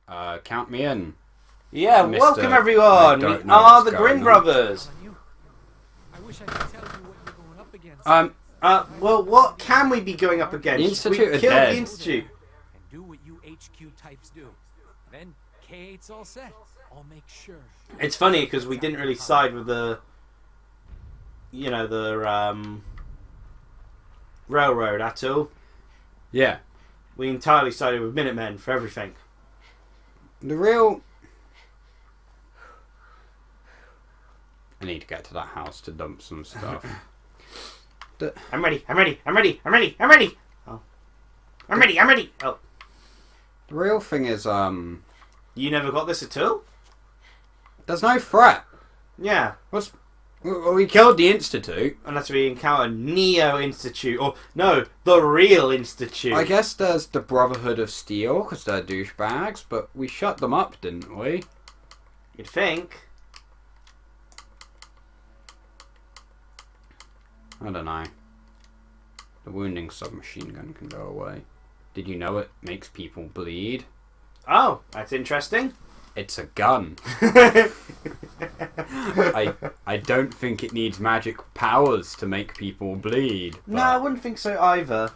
Count me in. Yeah, Mr. welcome everyone. We are the Grin Brothers. I wish I could tell you what you're going up against. Well, what can we be going up against? The Institute we is killed dead. the Institute. And do what you HQ types do. Then K8's all set. I'll make sure. It's funny because we didn't really side with the, railroad at all. Yeah. We entirely sided with Minutemen for everything. The real... I need to get to that house to dump some stuff. I'm ready. I'm ready. I'm ready. I'm ready. I'm ready. Oh. I'm ready. I'm ready. Oh. The real thing is, You never got this at all? there's no threat. Yeah. We killed the Institute. Unless we encounter Neo Institute. Or, no, the real Institute. I guess there's the Brotherhood of Steel, because they're douchebags, but we shut them up, didn't we? You'd think. I don't know. The wounding submachine gun can go away. Did you know it makes people bleed? Oh, that's interesting. It's a gun. I don't think it needs magic powers to make people bleed. No, I wouldn't think so either.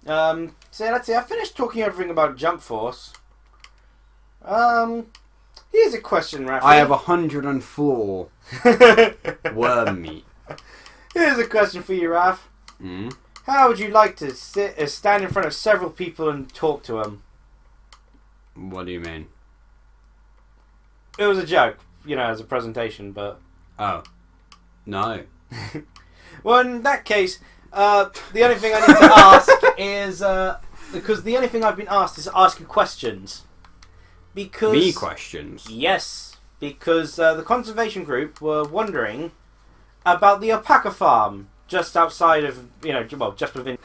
So let's see, I finished talking everything about Jump Force. Here's a question, Raphael. I have 104 worm meat. Here's a question for you, Raph. Mm? How would you like to stand in front of several people and talk to them? What do you mean? It was a joke, as a presentation, but... Oh. No. Well, in that case, the only thing I need to ask is... because the only thing I've been asked is to ask you questions. Because... Me questions? Yes. Because the conservation group were wondering about the alpaca farm just outside of, just within...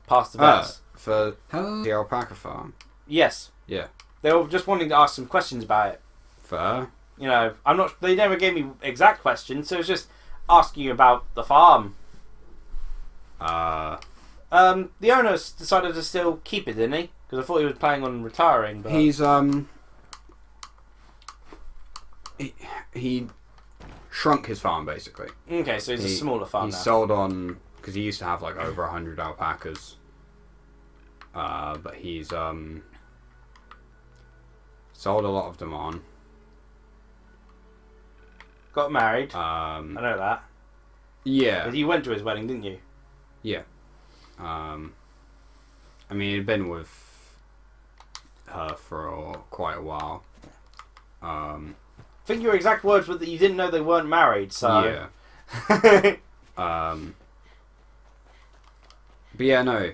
past the vets. For the alpaca farm? Yes. Yeah. They were just wanting to ask some questions about it. Fair. I'm not... They never gave me exact questions, so it's just asking you about the farm. The owner decided to still keep it, didn't he? Because I thought he was planning on retiring, but... He's, He shrunk his farm, basically. Okay, so it's a smaller farm now. He sold on... Because he used to have, over 100 alpacas. But he's, sold a lot of them on. Got married. I know that. Yeah. But you went to his wedding, didn't you? Yeah. I mean, he'd been with her for quite a while. I think your exact words were that you didn't know they weren't married, so... Yeah. But yeah, no.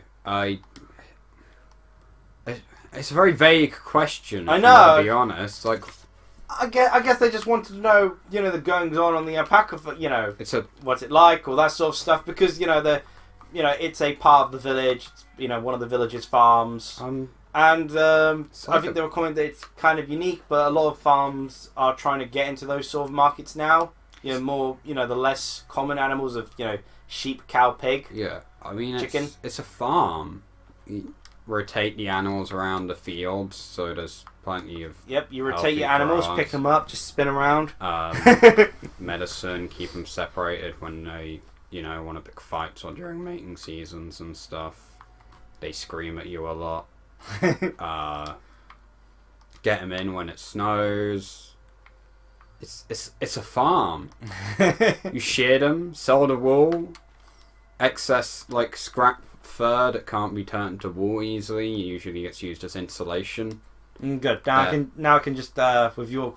It's a very vague question, I if know. I'm gonna be honest. I guess they just wanted to know, the goings on the alpaca, It's a... what's it like, all that sort of stuff, because, it's a part of the village, it's, one of the village's farms, and I think they were commenting that it's kind of unique, but a lot of farms are trying to get into those sort of markets now, more, the less common animals of, sheep, cow, pig. Yeah, I mean, chicken. It's a farm. You rotate the animals around the fields, so there's plenty of... Yep, you rotate your animals, pick them up, just spin around. Medicine, keep them separated when they, want to pick fights or during mating seasons and stuff. They scream at you a lot. Get them in when it snows. It's a farm. You shear them, sell the wool. Excess, scrap fur that can't be turned into wool easily usually gets used as insulation. Good. Now I can just with your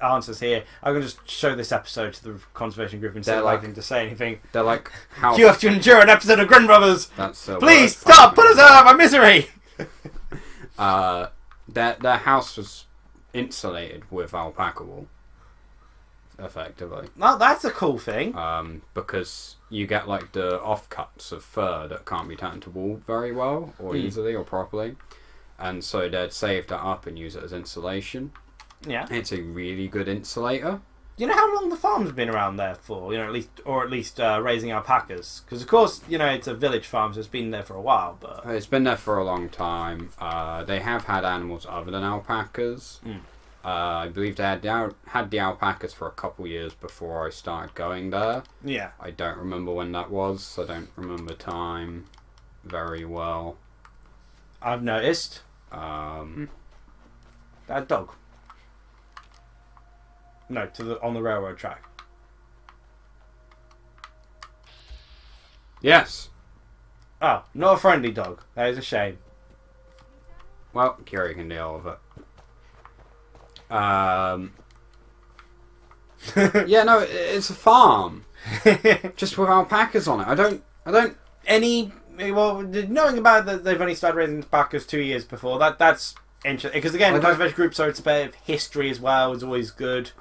answers here, I can just show this episode to the conservation group instead of having to say anything. They're like, how... You have to endure an episode of Grin Brothers. That's please stop. Put us out of my misery. Their house was insulated with alpaca wool, effectively. Well, that's a cool thing. Because you get the offcuts of fur that can't be turned into wool very well or easily or properly. And so they'd save that up and use it as insulation. Yeah. It's a really good insulator. you know how long the farm's been around there for? You know, at least raising alpacas. Because of course, you know, it's a village farm, so it's been there for a while. But it's been there for a long time. They have had animals other than alpacas. I believe they had the alpacas for a couple years before I started going there. Yeah. I don't remember when that was, so I don't remember time very well. I've noticed. That dog. No, on the railroad track. Yes. Oh, not a friendly dog. That is a shame. Well, Curie can deal with it. Yeah, no, it's a farm. Just with alpacas on it. I don't. Well, knowing about that they've only started raising alpacas 2 years before, that's interesting. Because again, conservation groups are, it's a bit of history as well, is always good.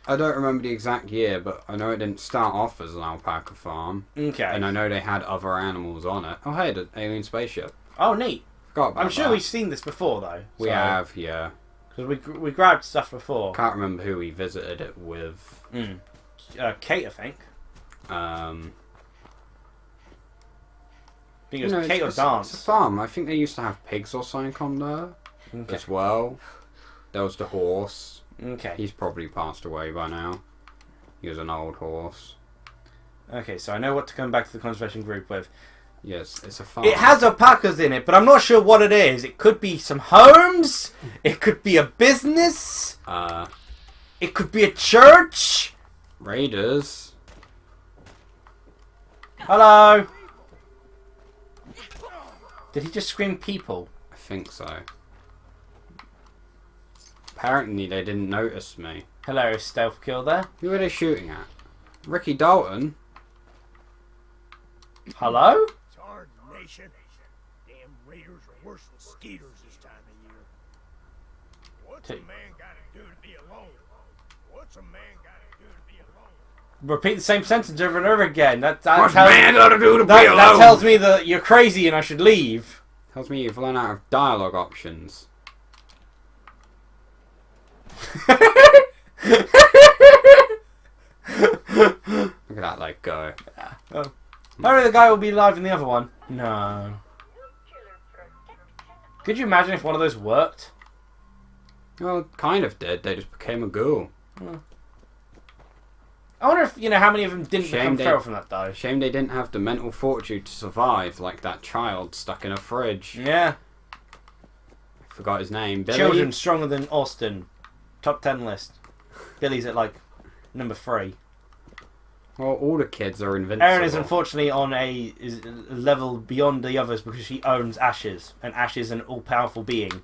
I don't remember the exact year, but I know it didn't start off as an alpaca farm. Okay. And I know they had other animals on it. Oh, hey, the alien spaceship. Oh, neat. Forgot about I'm sure that. we've seen this before, though. We have, yeah. Because we grabbed stuff before. Can't remember who we visited it with. Kate, I think. I think it was Kate or Dance. It's a farm. I think they used to have pigs or something on there as well. There was the horse. Okay. He's probably passed away by now. He was an old horse. Okay, so I know what to come back to the conservation group with. Yes, it's a farm. It has alpacas in it, but I'm not sure what it is. It could be some homes. It could be a business. It could be a church. Raiders. Hello. Did he just scream people? I think so. Apparently they didn't notice me. Hilarious stealth kill there. Who are they shooting at? Ricky Dalton? Hello? Nation. Damn raiders are worse than skeeters this time of year. What's a man gotta do to be alone? What's a man gotta do to be alone? Repeat the same sentence over and over again. What's man gotta do to be alone? That tells me that you're crazy and I should leave. Tells me you've run out of dialogue options. Look at that leg go. Oh. Hopefully the guy will be alive in the other one. No. Could you imagine if one of those worked? Well, it kind of did. They just became a ghoul. I wonder if, you know, how many of them didn't become feral from that, though. Shame they didn't have the mental fortitude to survive, like that child stuck in a fridge. Yeah. Forgot his name. Billy? Children stronger than Austin. Top 10 list. Billy's at, like, number 3. Well, all the kids are invincible. Erin is unfortunately on a level beyond the others because she owns Ashes, and Ash is an all-powerful being.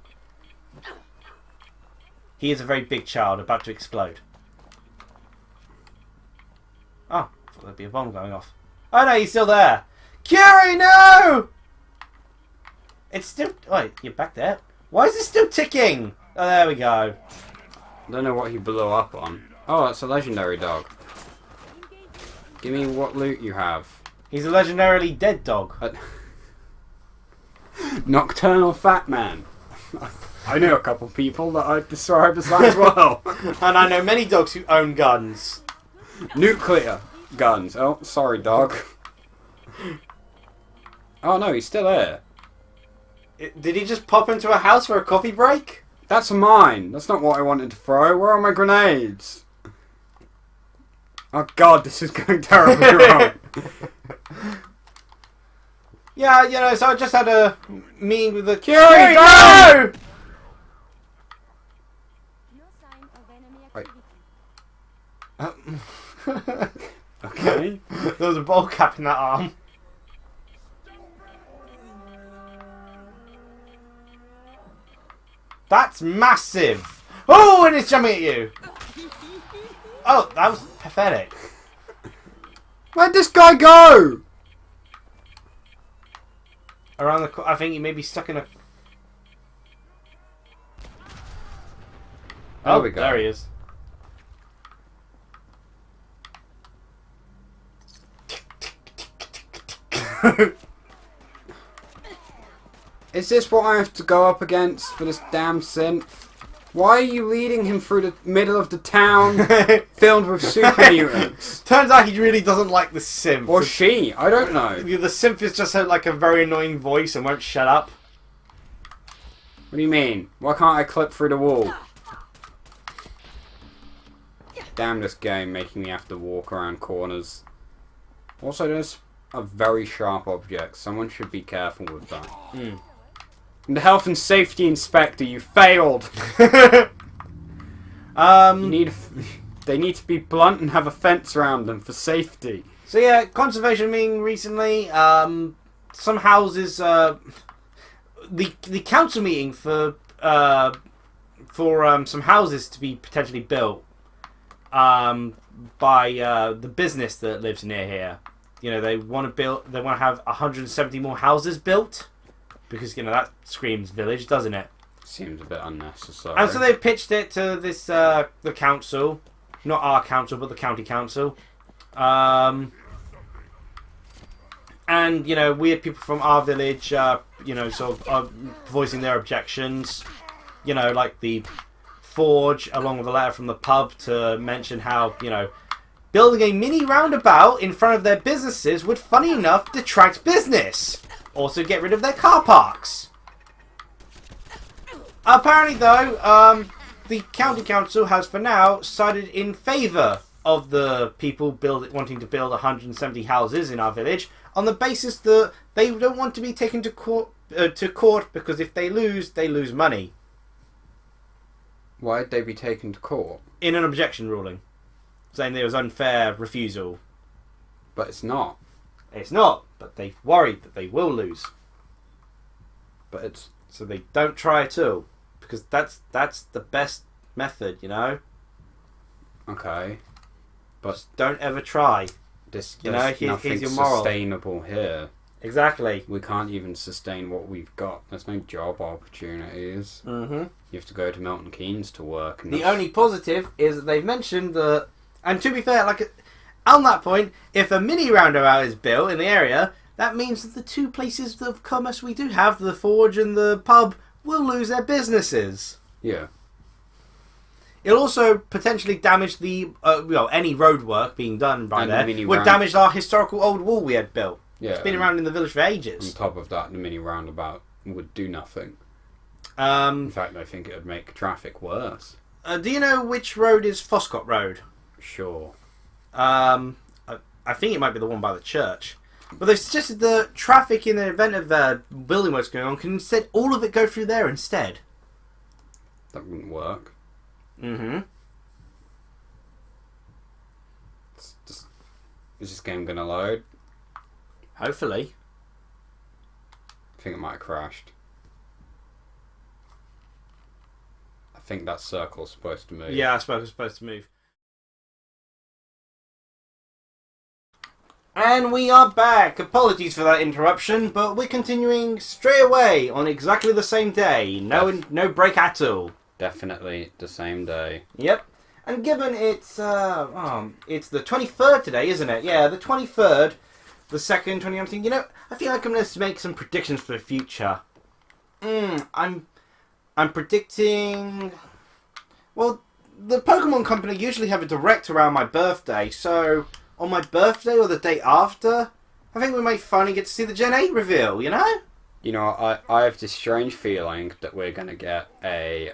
He is a very big child about to explode. Oh, I thought there'd be a bomb going off. Oh no, he's still there. Curie, no! It's still... Wait, you're back there. Why is it still ticking? Oh, there we go. I don't know what he blew up on. Oh, it's a legendary dog. Give me what loot you have. He's a legendarily dead dog. Nocturnal Fat Man. I know a couple people that I'd describe as that as well. And I know many dogs who own guns. Nuclear guns. Oh, sorry, dog. Oh no, he's still here. Did he just pop into a house for a coffee break? That's mine. That's not what I wanted to throw. Where are my grenades? Oh god, this is going terribly wrong. Yeah, you know, so I just had a meeting with the... Curie, no! Okay. There was a ball cap in that arm. That's massive. Oh, and it's jumping at you. Oh, that was pathetic. Where'd this guy go? Around the... I think he may be stuck in a... There we go. There he is. Is this what I have to go up against for this damn synth? Why are you leading him through the middle of the town filled with super mutants? Turns out he really doesn't like the synth. Or she, I don't know. The synth is just like a very annoying voice and won't shut up. What do you mean? Why can't I clip through the wall? Damn this game making me have to walk around corners. Also, there's a very sharp object. Someone should be careful with that. Mm. The health and safety inspector, you failed! They need to be blunt and have a fence around them for safety. So yeah, conservation meeting recently. Some houses. The council meeting for some houses to be potentially built by the business that lives near here. You know, they want to build. They want to have 170 more houses built because, you know, that screams village, doesn't it? Seems a bit unnecessary. And so they've pitched it to this the council, not our council, but the county council. And, you know, weird people from our village, you know, sort of voicing their objections. You know, like the Forge, along with a letter from the pub to mention how, you know, building a mini roundabout in front of their businesses would, funny enough, detract business. Also get rid of their car parks. Apparently, though, the county council has, for now, sided in favour of the people wanting to build 170 houses in our village, on the basis that they don't want to be taken to court because if they lose money. Why'd they be taken to court? In an objection ruling, saying there was unfair refusal. But it's not. It's not, but they've worried that they will lose. But it's... So they don't try at all. Because that's the best method, you know? Okay. But just don't ever try. There's here's your moral. Sustainable here. Exactly. We can't even sustain what we've got. There's no job opportunities. Mm-hmm. You have to go to Milton Keynes to work. And the only positive is that they've mentioned that... And to be fair, like... On that point, if a mini roundabout is built in the area, that means that the two places of commerce we do have, the Forge and the pub, will lose their businesses. Yeah. It'll also potentially damage the any road work being done by there. Would damage our historical old wall we had built. Yeah. It's been around in the village for ages. On top of that, the mini roundabout would do nothing. In fact, I think it would make traffic worse. Do you know which road is Foscott Road? Sure. I think it might be the one by the church. But they've suggested the traffic in the event of building works going on can instead all of it go through there instead. That wouldn't work. Mm-hmm. Is this game going to load? Hopefully. I think it might have crashed. I think that circle's supposed to move. Yeah, I suppose it's supposed to move. And we are back. Apologies for that interruption, but we're continuing straight away on exactly the same day. No break at all. Definitely the same day. Yep. And given it's the 23rd today, isn't it? Yeah, the 23rd, the 2nd, 2019. You know, I feel like I'm going to make some predictions for the future. I'm predicting... Well, the Pokemon Company usually have a Direct around my birthday, so... On my birthday or the day after, I think we might finally get to see the Gen 8 reveal, you know? You know, I have this strange feeling that we're going to get a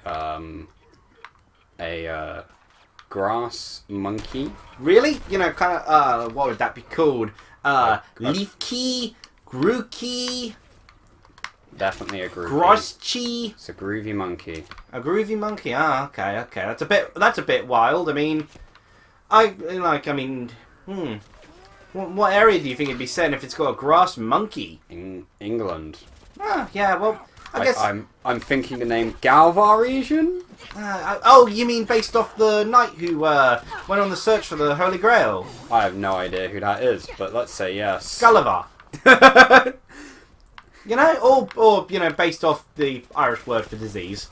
grass monkey. Really? You know, kind of, what would that be called? Leafkey, Grookey. Definitely a groovy. Groschi. It's a groovy monkey. A groovy monkey? Ah, okay. That's a bit wild. I mean, what area do you think it'd be set in if it's got a grass monkey? In England. Ah, yeah, well, I guess... I'm thinking the name Galvar region? Oh, you mean based off the knight who went on the search for the Holy Grail? I have no idea who that is, but let's say yes. Gulliver. You know, or you know, based off the Irish word for disease.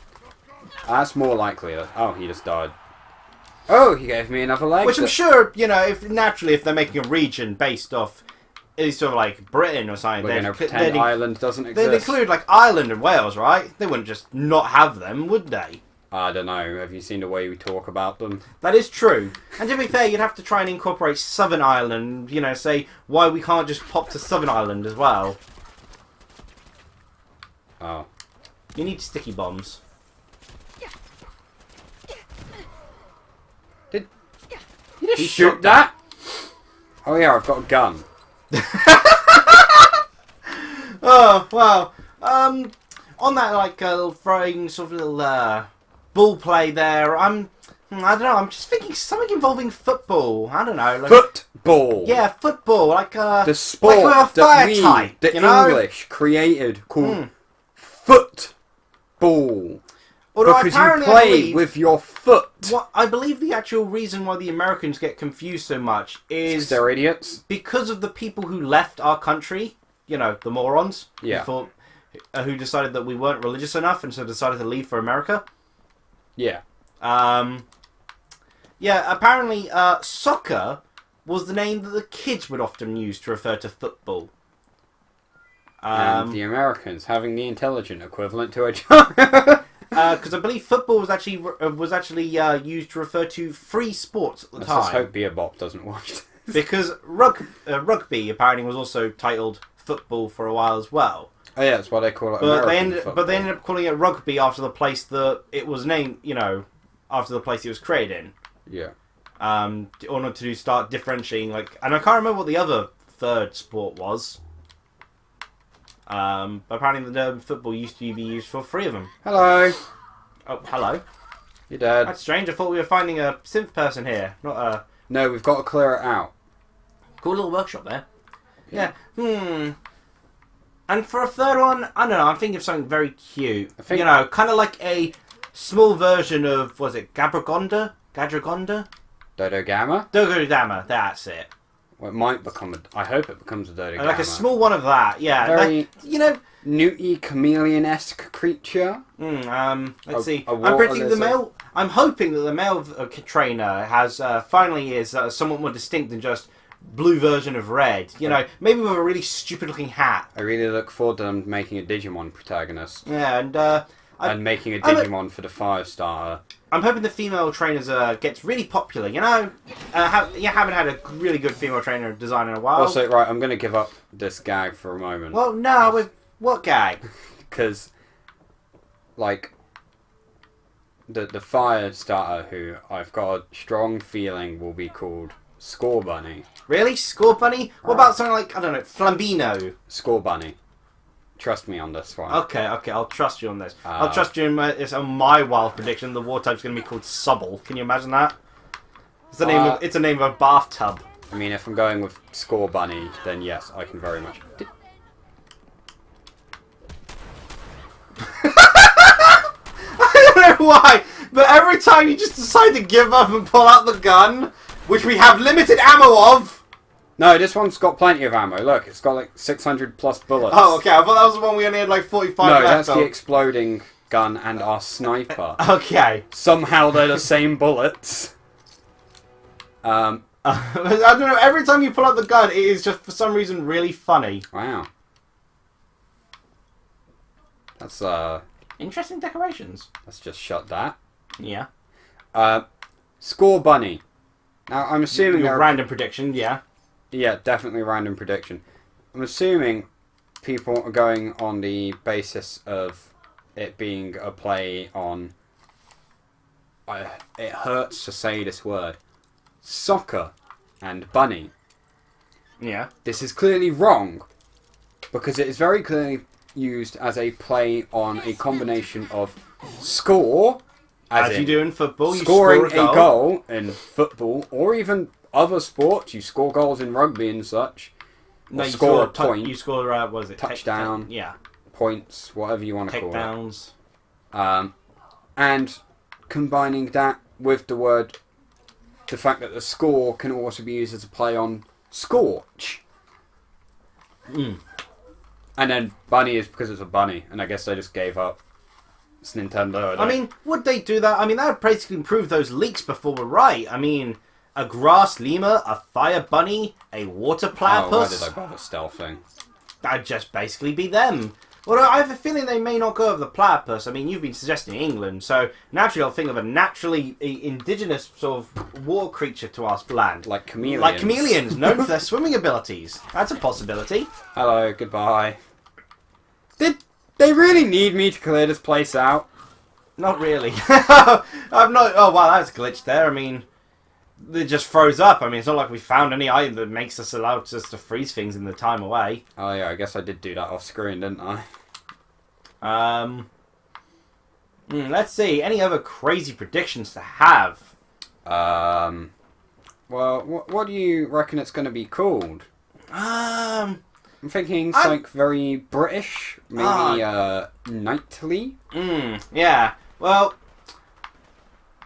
That's more likely. Oh, he just died. Oh, he gave me another leg. Which I'm sure, you know, if they're making a region based off, it's sort of like Britain or something. We're going to pretend Ireland doesn't exist. They'd include like Ireland and Wales, right? They wouldn't just not have them, would they? I don't know. Have you seen the way we talk about them? That is true. And to be fair, you'd have to try and incorporate Southern Ireland, you know, say why we can't just pop to Southern Ireland as well. Oh. You need sticky bombs. Did you just shoot that? Oh yeah, I've got a gun. Oh, wow. On that, like, throwing sort of little, ball play there, I don't know, I'm just thinking something involving football. I don't know. Like, Football! yeah, football, like, the sport like with a that fire we, type, the you know? English, created called football. Although Because you apparently play with your foot. What I believe the actual reason why the Americans get confused so much is They're idiots. because of the people who left our country. You know, the morons. Yeah. Who decided that we weren't religious enough and so decided to leave for America. Yeah. Yeah, apparently soccer was the name that the kids would often use to refer to football. And the Americans having the intelligent equivalent to each other. Because I believe football was actually used to refer to free sports at the Let's time. just hope Beerbop doesn't watch this. Because rugby apparently was also titled football for a while as well. Oh yeah, that's why they call it But American they ended up calling it rugby after the place that it was named. You know, after the place it was created in. Yeah. In order to start differentiating, like, and I can't remember what the other third sport was. But apparently the football used to be used for 3 of them. Hello. Oh, hello. You're dead. That's strange. I thought we were finding a synth person here, not a No, we've got to clear it out. cool little workshop there. Yeah. And for a third one, I don't know. I'm thinking of something very cute. I think- You know, kind of like a small version of was it Gadragonda? Dodo Gamma? Dogodama. That's it. Well, it might become I hope it becomes a Dodo Gamma. Like a small one of that. Yeah. Very- Like, you know. Newty chameleon-esque creature. Let's see. a I'm water predicting the lizard. male. I'm hoping that the male trainer has finally is somewhat more distinct than just blue version of red. You know, maybe with a really stupid looking hat. I really look forward to them making a Digimon protagonist. Yeah, and And making a Digimon for the Firestarter. I'm hoping the female trainers gets really popular. You know, you haven't had a really good female trainer design in a while. Also, right, I'm going to give up this gag for a moment. Well, no, what gag? Because, like, the Firestarter, who I've got a strong feeling will be called Score Bunny. Really, Score Bunny? What about something like I don't know, Flambino? Score Bunny. Trust me on this one. Okay, I'll trust you on this. I'll trust you on my wild prediction. The war type's going to be called Subble. Can you imagine that? It's the name. It's the name of a bathtub. I mean, if I'm going with Score Bunny, then yes, I can very much. I don't know why, but every time you just decide to give up and pull out the gun, which we have limited ammo of. No, this one's got plenty of ammo. Look, it's got like 600 plus bullets. Oh, okay. I thought that was the one we only had like 45 No, left that's of. the exploding gun and our sniper. Okay. Somehow they're the same bullets. I don't know. Every time you pull out the gun, it is just for some reason really funny. Wow. That's Interesting decorations. let's just shut that. Yeah. Score Bunny. Now I'm assuming Your they're random prediction, yeah. yeah, definitely random prediction. I'm assuming people are going on the basis of it being a play on. It hurts to say this word. Soccer and bunny. Yeah. This is clearly wrong because it is very clearly used as a play on a combination of score, As you do in football, you scoring score a goal in football, or even other sports. You score goals in rugby and such. No, Or you score a score point. You score, what is it? Touchdown. Yeah. Points, whatever you want to call Takedowns. it. And combining that with the fact that the score can also be used as a play on scorch. And then bunny is because it's a bunny, and I guess they just gave up. It's Nintendo. I mean, would they do that? I mean, that would basically improve those leaks before we're right. I mean, a grass lemur, a fire bunny, a water why platypus. did I bother stealthing? That'd just basically be them. Well, I have a feeling they may not go over the platypus. I mean, you've been suggesting England, so naturally I'll think of a naturally indigenous sort of water creature to our land. Like chameleons. Like chameleons, known for their swimming abilities. That's a possibility. Hello, goodbye. Did they really need me to clear this place out? Not really. I'm not... Oh, wow, that's glitched there. I mean, it just froze up. I mean, it's not like we found any item that makes us allowed us to freeze things in the time away. Oh, yeah, I guess I did do that off screen, didn't I? Let's see. Any other crazy predictions to have? Well, what do you reckon it's going to be called? I'm thinking something very British, maybe knightly. Yeah. Well,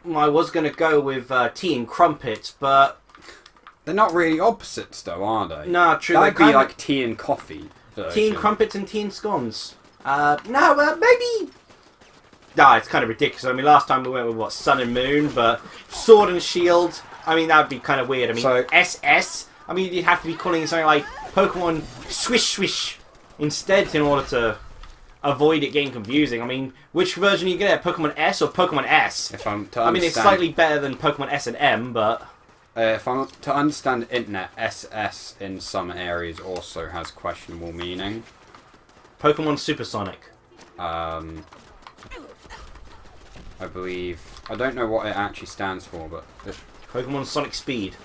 I was going to go with tea and crumpets, but they're not really opposites, though, are they? No, true. That'd be like tea and coffee. Tea and crumpets and tea and scones. Maybe. Nah, it's kind of ridiculous. I mean, last time we went with sun and moon, but sword and shield. I mean, that would be kind of weird. I mean, so, SS. I mean, you'd have to be calling it something like Pokemon Swish Swish instead in order to avoid it getting confusing. I mean, which version are you get? Pokemon S or Pokemon S? I mean, it's slightly better than Pokemon S and M, but if I'm to understand the internet, SS in some areas also has questionable meaning. Pokemon Supersonic. I believe. I don't know what it actually stands for, but Pokemon Sonic Speed.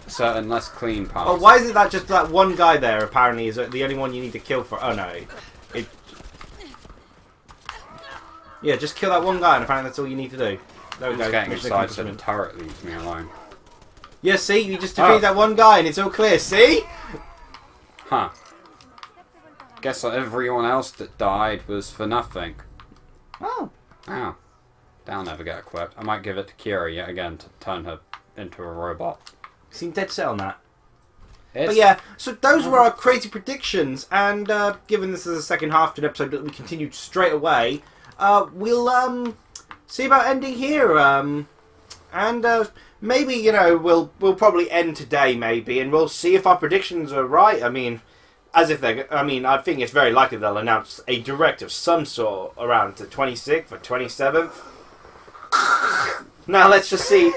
Certain less clean parts. Oh, why is it that just that one guy there apparently is the only one you need to kill for? Oh no, yeah, just kill that one guy, and apparently that's all you need to do. There we go. Getting excited, so the turret leaves me alone. Yeah, see, you just defeated that one guy, and it's all clear. See? Huh. Guess that everyone else that died was for nothing. Oh. Ow. That'll never get equipped. I might give it to Kira yet again to turn her into a robot. Seem dead set on that. But yeah, so those were our crazy predictions, and given this is the second half to an episode that we continued straight away, we'll see about ending here, and maybe, you know, we'll probably end today, maybe, and we'll see if our predictions are right. I mean, I think it's very likely they'll announce a direct of some sort around the 26th or 27th. Now let's just see.